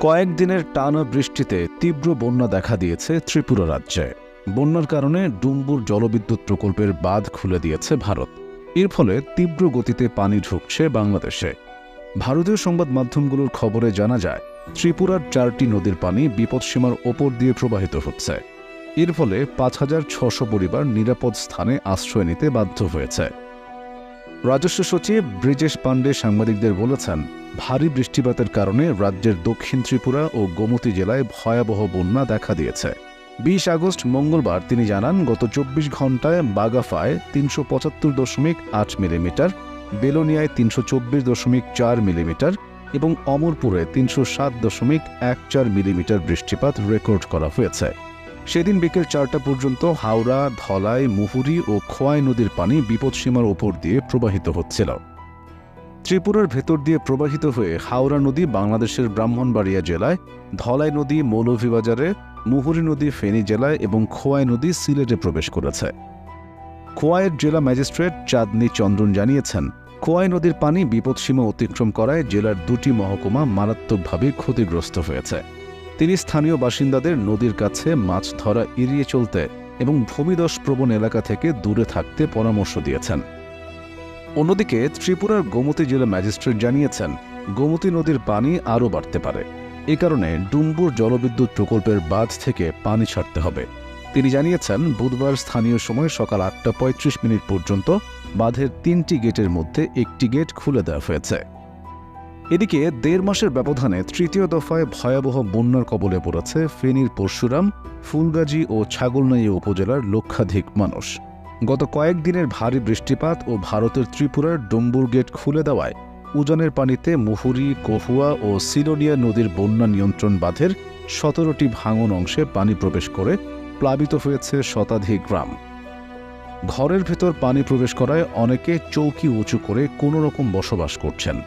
কয়েকদিনের টানা বৃষ্টিতে তীব্র বন্যা দেখা দিয়েছে ত্রিপুরা রাজ্যে। বন্যার কারণে ডুম্বুর জলবিদ্যুৎ প্রকল্পের বাঁধ খুলে দিয়েছে ভারত। এর ফলে তীব্র গতিতে পানি ঢুকছে বাংলাদেশে। ভারতীয় সংবাদ মাধ্যমগুলোর খবরে জানা যায়, ত্রিপুরার 4টি নদীর পানি বিপদসীমার ওপর দিয়ে প্রবাহিত হচ্ছে। এর ফলে 5,600 পরিবার নিরাপদ স্থানে আশ্রয় নিতে বাধ্য হয়েছে। রাজস্ব সচিব ব্রিজেশ পাণ্ডে সাংবাদিকদের বলেছেন, ভারী বৃষ্টিপাতের কারণে রাজ্যের দক্ষিণ ত্রিপুরা ও গোমতী জেলায় ভয়াবহ বন্যা দেখা দিয়েছে। 20 আগস্ট মঙ্গলবার তিনি জানান, গত 24 ঘণ্টায় বাগাফায় 375.8 মিলিমিটার, বেলোনিয়ায় 324.4 মিলিমিটার এবং অমরপুরে 307.14 মিলিমিটার বৃষ্টিপাত রেকর্ড করা হয়েছে। সেদিন বিকেল 4টা পর্যন্ত হাওড়া, ধলাই, মুহুরী ও খোয়াই নদীর পানি বিপদসীমার ওপর দিয়ে প্রবাহিত হচ্ছিল। ত্রিপুরার ভেতর দিয়ে প্রবাহিত হয়ে হাওড়া নদী বাংলাদেশের ব্রাহ্মণবাড়িয়া জেলায়, ধলাই নদী মৌলভীবাজারে, মুহুরী নদী ফেনী জেলায় এবং খোয়াই নদী সিলেটে প্রবেশ করেছে। খোয়াইয়ের জেলা ম্যাজিস্ট্রেট চাঁদনী চন্দ্রন জানিয়েছেন, খোয়াই নদীর পানি বিপদসীমা অতিক্রম করায় জেলার 2টি মহকুমা মারাত্মকভাবে ক্ষতিগ্রস্ত হয়েছে। তিনি স্থানীয় বাসিন্দাদের নদীর কাছে মাছ ধরা এড়িয়ে চলতে এবং ভূমিধস-প্রবণ এলাকা থেকে দূরে থাকতে পরামর্শ দিয়েছেন। অন্যদিকে ত্রিপুরার গোমতী জেলা ম্যাজিস্ট্রেট জানিয়েছেন, গোমতী নদীর পানি আরও বাড়তে পারে। এ কারণে ডুম্বুর জলবিদ্যুৎ প্রকল্পের বাঁধ থেকে পানি ছাড়তে হবে। তিনি জানিয়েছেন, বুধবার স্থানীয় সময় সকাল 8:35 পর্যন্ত বাঁধের 3টি গেটের মধ্যে একটি গেট খুলে দেওয়া হয়েছে। এদিকে 1.5 মাসের ব্যবধানে তৃতীয় দফায় ভয়াবহ বন্যার কবলে পড়েছে ফেনীর পরশুরাম, ফুলগাজী ও ছাগলনাইয়া উপজেলার লক্ষাধিক মানুষ। গত কয়েকদিনের ভারী বৃষ্টিপাত ও ভারতের ত্রিপুরার ডুম্বুর গেট খুলে দেওয়ায় উজানের পানিতে মুহুরী, কহুয়া ও সিলোনিয়া নদীর বন্যা নিয়ন্ত্রণ বাঁধের 17টি ভাঙন অংশে পানি প্রবেশ করে প্লাবিত হয়েছে শতাধিক গ্রাম। ঘরের ভেতর পানি প্রবেশ করায় অনেকে চৌকি উঁচু করে কোনোরকম বসবাস করছেন।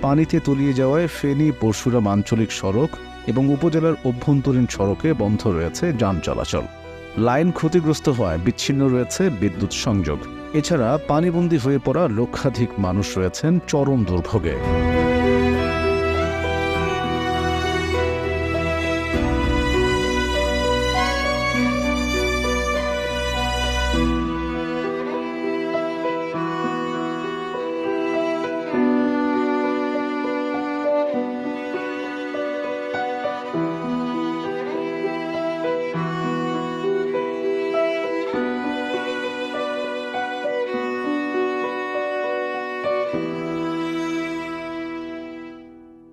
পানিতে তলিয়ে যাওয়ায় ফেনী পরশুরাম আঞ্চলিক সড়ক এবং উপজেলার অভ্যন্তরীণ সড়কে বন্ধ রয়েছে যান চলাচল। লাইন ক্ষতিগ্রস্ত হওয়ায় বিচ্ছিন্ন রয়েছে বিদ্যুৎ সংযোগ। এছাড়া পানিবন্দী হয়ে পড়া লক্ষাধিক মানুষ রয়েছেন চরম দুর্ভোগে।